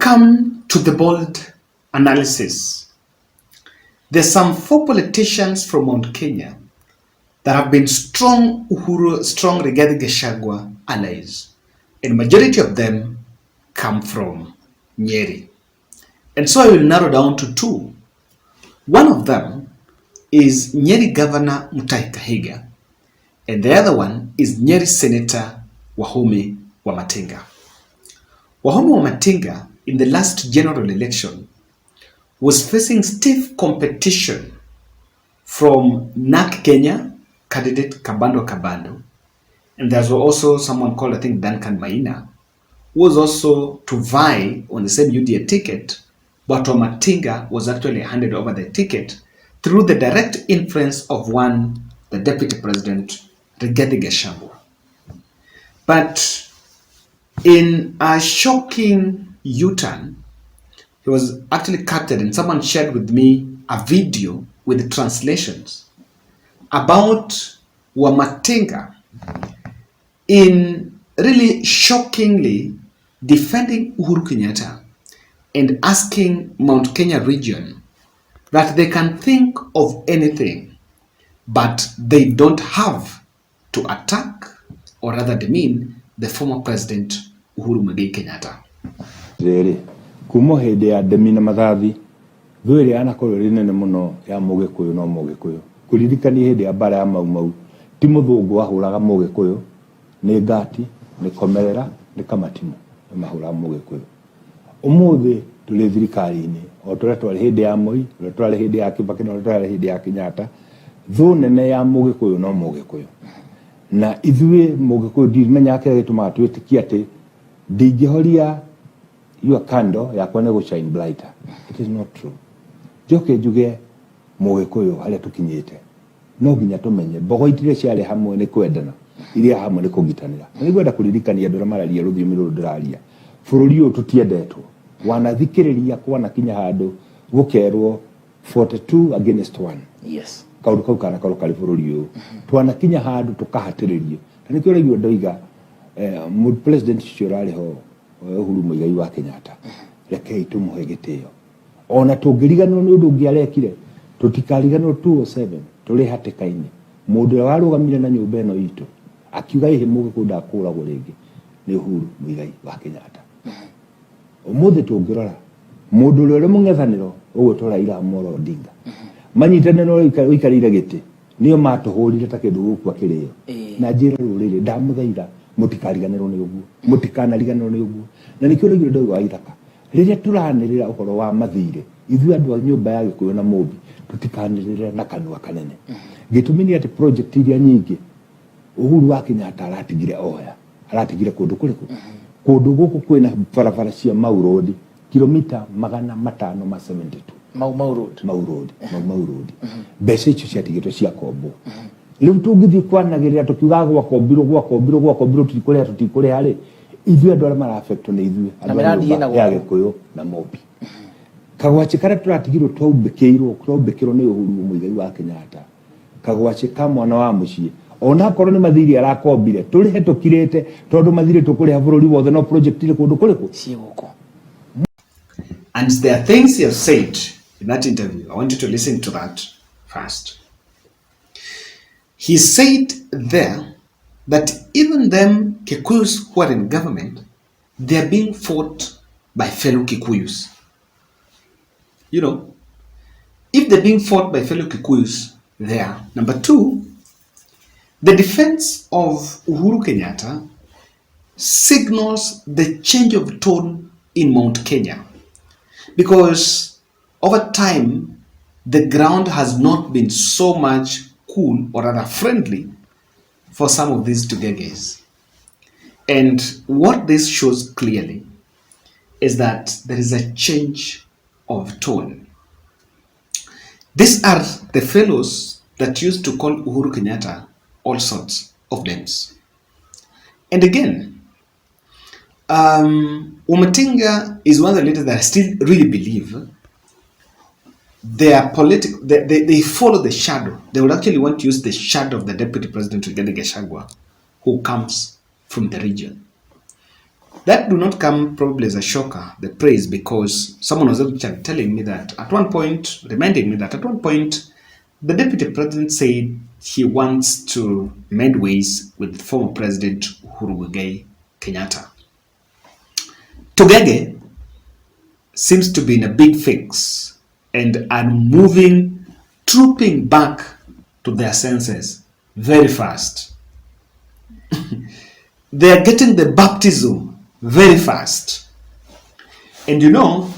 come to the bold analysis, there's some 4 politicians from Mount Kenya that have been strong Rigathi Gachagua allies, and majority of them come from Nyeri. And so I will narrow down to 2. One of them is Nyeri Governor Mutahi Kahiga, and the other one is Nyeri Senator Wahome Wamatinga. Wahome Wamatinga, in the last general election, was facing stiff competition from NAK Kenya candidate Kabando, and there's also someone called, I think, Duncan Maina, who was also to vie on the same UDA ticket, but Wamatinga was actually handed over the ticket through the direct influence of the Deputy President, Rigathi Gachagua. But in a shocking U-turn, he was actually captured, and someone shared with me a video with translations about Wamatinga in really shockingly defending Uhuru Kenyatta and asking Mount Kenya region that they can think of anything, but they don't have to attack or rather demean the former president Uhuru Muigai Kenyatta. Kumo hede ya demina mathathi thwere anakorwo rinene muno ya Mugikuyu no Mugikuyu kuririkani hede ya bara ya mau ti muthungu ahuraga Mugikuyu ni ngati ni komerera ni kamatimu mahura Mugikuyu umuthi tuli thirikari-ini o tore twari hede ya Moi tore twari hede ya Kibaki no twari hede ya Kenyatta thu nene ya Mugikuyu no Mugikuyu na ithuĩ Mugikuyu ndimenya kĩrĩa gĩtũmaga twĩtĩkie atĩ ndingĩhoria your candle yakwa nĩ gũ shine brighter. It is not true. Njoke njuge Mugikuyu harĩa tũkinyĩte no nginya tũmenye mbogo itirĩ ciarĩ hamwe nĩ kwendana iria hamwe nĩ kũnyitanĩra. Nĩ ngwenda kũririkania andũ arĩa mararia rũthiomi rũrũ ndĩraria bũrũri ũyũ tũtiendetwo wanathikĩrĩria kwanakinya handũ gũkerwo 42 against 1. Yes. Kaundu kau kana karo kari bũrũri ũyũ twanakinya handũ tukahatĩrĩrio na nĩkĩo rĩu ndoiga president ũcio ũrarĩ ho Uhuru Muigai wa Kenyatta rekei tũmũhe gĩtĩo ona tũngĩriganĩrwo nĩ ũndũ ũngĩ arekire tũtikariganĩrwo 207 tũrĩ hatĩka-inĩ mũndũ ũrĩa warũgamire na nyũmba ĩno itũ akiuga ihe Mũgĩkũyũ ndakũragwo rĩngĩ nĩ Uhuru Muigai wa Kenyatta. Ũmũthĩ tũngĩrora mũndũ ũrĩa ũrĩ mũng'ethanĩro ũgwĩtwo Raila Amolo Odinga manyitane no ikarire gĩtĩ nĩo matũhũrire ta kĩndũ gũkua kĩrĩo na njĩra rũrĩrĩ ndamũthaitha mũtikariganĩrwo nĩ ũguo mũtikanariganĩrwo nĩ ũguo na nĩkĩo rĩu ndauga wa ithaka rĩrĩa tũranĩrĩra ũhoro wa mathirĩ ithuĩ andũ a nyũmba ya Gĩkũyũ na Mũmbi tũtikanĩrĩra na kanua kanene gĩtũmi nĩ atĩ project iria nyingĩ Uhuru wa Kenyatta aratigire oya aratigire kũndũ kũrĩkũ kũndũ gũkũ kwĩna barabara cia Mau Road kilomita 572 Mau Road. Mbeca icio ciatigĩtwo cia kombo rĩu tũngĩthiĩ kwanagĩrĩra tũkiuga gwakombirwo tũtikũrĩha rĩ ithuĩ andũ arĩa mara-affectwo nĩ ithuĩ andũ ya Gĩkũyũ na Mũmbi kagwaci karĩa tũratigirwo twaumbĩkĩrwo nĩ Uhuru Muigai wa Kenyatta kagwaci ka mwana wa mũciĩ ona korwo nĩ mathirĩ arakombire tũrĩhe tũkirĩte tondũ mathirĩ tũkũrĩha bũrũri wothe no project ile kũndũ kũrĩkũ ciĩgũkũ. And there are things he has said in that interview. I want you to listen to that first. He said there that even them Kikuyus who are in government, they are being fought by fellow Kikuyus. You know, if they're being fought by fellow Kikuyus there, number 2, the defense of Uhuru Kenyatta signals the change of tone in Mount Kenya. Because over time, the ground has not been so much cool or rather friendly for some of these Tugeges. And what this shows clearly is that there is a change of tone. These are the fellows that used to call Uhuru Kenyatta all sorts of names. And again, Wamatinga is one of the leaders that I still really believe they are political. They follow the shadow. They would actually want to use the shadow of the Deputy President Rigathi Gachagua, who comes from the region. That do not come probably as a shocker, the praise, because someone was actually telling me that at one point, reminding me that at one point, the deputy president said he wants to mend ways with former president Uhuru Kenyatta. Tugege seems to be in a big fix and are moving, trooping back to their senses very fast. They are getting the baptism very fast. And you know,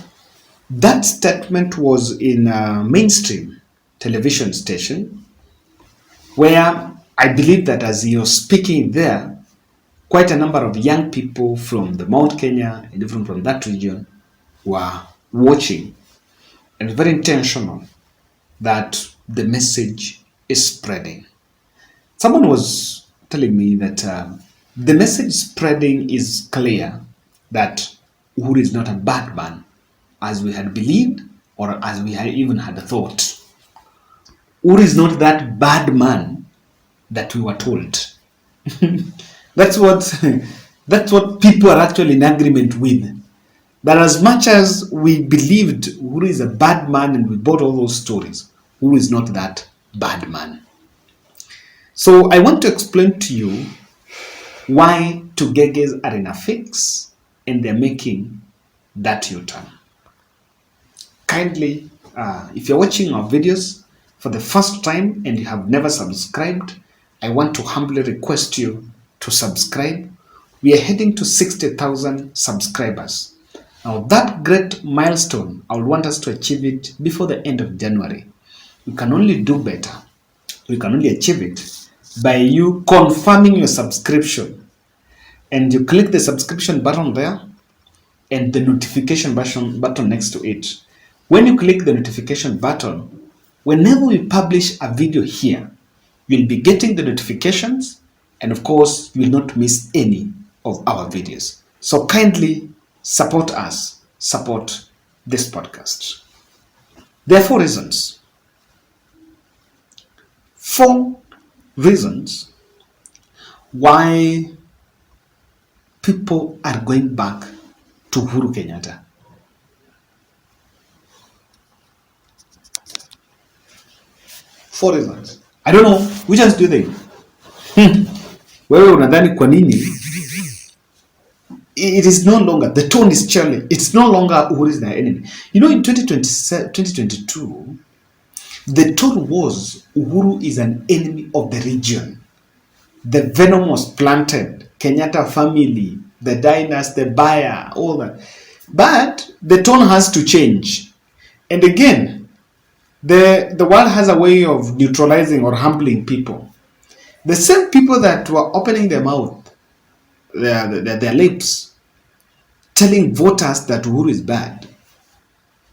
that statement was in a mainstream television station where I believe that as you're speaking there, quite a number of young people from the Mount Kenya and even from that region were watching. And it's very intentional that the message is spreading. Someone was telling me that the message spreading is clear that Uhuru is not a bad man as we had believed or as we had even had thought. Uhuru is not that bad man that we were told. that's what that's what people are actually in agreement with. That as much as we believed Uhuru is a bad man and we bought all those stories, Uhuru is not that bad man. So I want to explain to you why Tugeges are in a fix and they're making that U-turn. Kindly, if you're watching our videos for the first time and you have never subscribed, I want to humbly request you to subscribe. We are heading to 60,000 subscribers. Now that great milestone, I would want us to achieve it before the end of January. We can only do better. We can only achieve it by you confirming your subscription. And you click the subscription button there and the notification button next to it. When you click the notification button, whenever we publish a video here, you'll be getting the notifications, and of course, you will not miss any of our videos. So kindly support us, support this podcast. There are 4 reasons. 4 reasons why people are going back to Uhuru Kenyatta. Four reasons. I don't know which ones do they? Wewe unadhani kwa nini? It is no longer, the tone is changing. It's no longer Uhuru is their enemy. You know, in 2022, the tone was Uhuru is an enemy of the region. The venom was planted. Kenyatta family, the dynasty, the buyer, all that. But the tone has to change. And again, the world has a way of neutralizing or humbling people. The same people that were opening their mouth, their lips, telling voters that Uhuru is bad,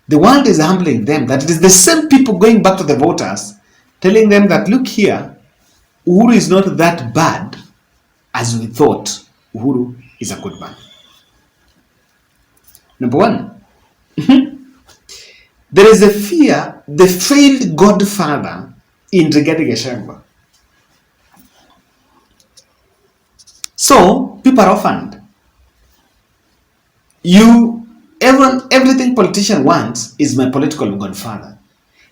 the world is humbling them. That it is the same people going back to the voters, telling them that, look here, Uhuru is not that bad as we thought. Uhuru is a good man. Number 1, there is a fear, the failed godfather in Rigathi Gachagua. So people are orphaned. Everything politician wants is my political godfather.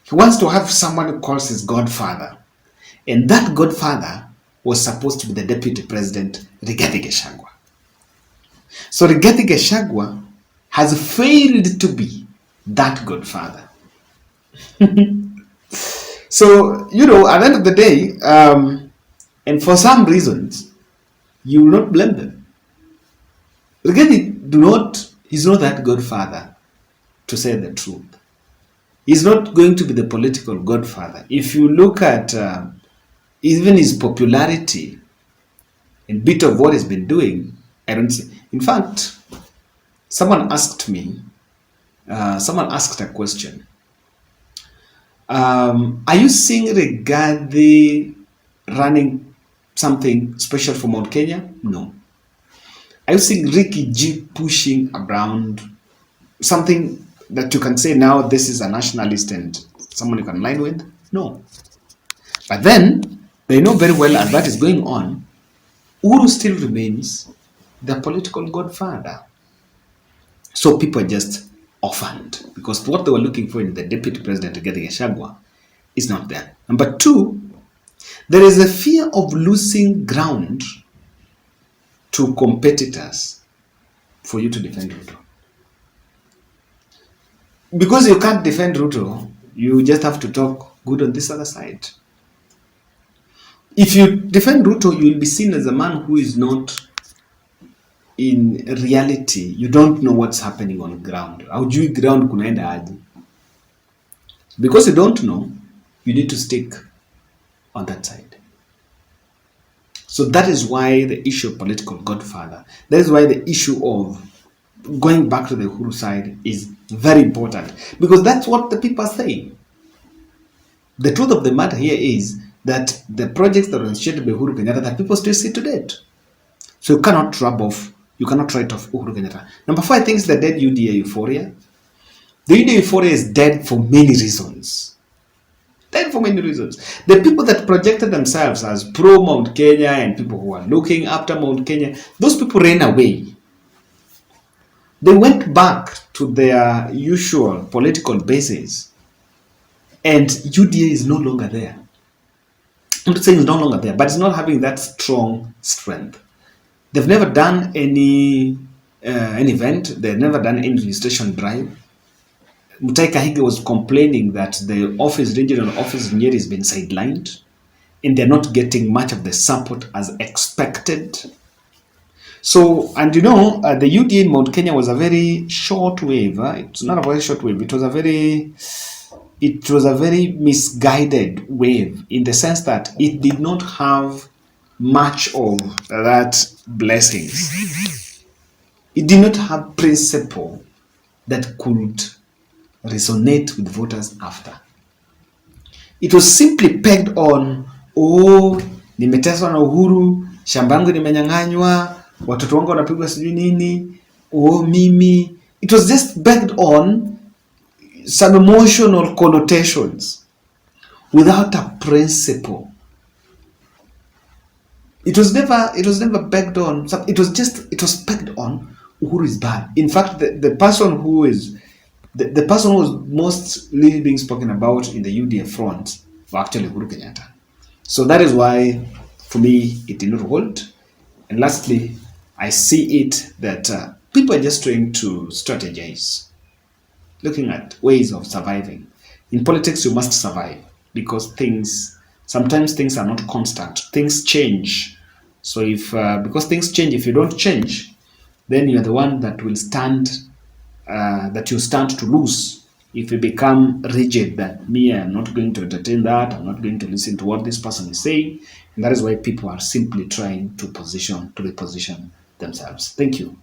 He wants to have someone who calls his godfather. And that godfather was supposed to be the deputy president, Rigathi Gachagua. So Rigathi Gachagua has failed to be that godfather. So, you know, at the end of the day, and for some reasons, you will not blame them. Rigathi he's not that godfather, to say the truth. He's not going to be the political godfather. If you look at even his popularity and bit of what he's been doing, I don't see. In fact, someone asked a question. Are you seeing Rigathi running something special for Mount Kenya? No. Are you seeing Ricky G pushing around something that you can say now this is a nationalist and someone you can align with? No. But then, they know very well as that is going on, Uhuru still remains their political godfather. So people are just orphaned because what they were looking for in the deputy president, Rigathi Gachagua, is not there. Number two, there is a fear of losing ground to competitors for you to defend Ruto. Because you can't defend Ruto, you just have to talk good on this other side. If you defend Ruto, you will be seen as a man who is not in reality. You don't know what's happening on ground. Haujui ground kunaenda aje. Because you don't know, you need to stick on that side. So that is why the issue of political godfather, that is why the issue of going back to the Uhuru side is very important. Because that's what the people are saying. The truth of the matter here is that the projects that were initiated by Uhuru Kenyatta, that people still see to date. So you cannot write off Uhuru Kenyatta. Number four, I think is the dead UDA euphoria. The UDA euphoria is dead for many reasons. Dead for many reasons. The people that projected themselves as pro Mount Kenya and people who are looking after Mount Kenya, those people ran away. They went back to their usual political bases, and UDA is no longer there. I'm not saying it's no longer there, but it's not having that strong strength. They've never done any event. They've never done any registration drive. Mutahi Kahiga was complaining that the regional office in Nyeri has been sidelined, and they're not getting much of the support as expected. So, and the UDA in Mount Kenya was a very short wave. It's not a very short wave. It was a very misguided wave in the sense that it did not have much of that blessings. It did not have principle that could resonate with voters after. It was simply pegged on, nimeteswa na Uhuru, shamba yangu nimenyang'anywa, watoto wangu wanapigwa sijui nini, mimi. It was just pegged on some emotional connotations without a principle. It was never pegged on. It was pegged on Uhuru is bad. In fact, the person who was mostly being spoken about in the UDA front were actually Uhuru Kenyatta. So that is why, for me, it did not hold. And lastly, I see it that people are just trying to strategize, looking at ways of surviving. In politics, you must survive because sometimes things are not constant. Things change. So because things change, if you don't change, then you are the one that will stand to lose. If you become rigid that I'm not going to entertain that, I'm not going to listen to what this person is saying, and that is why people are simply trying to reposition themselves. Thank you.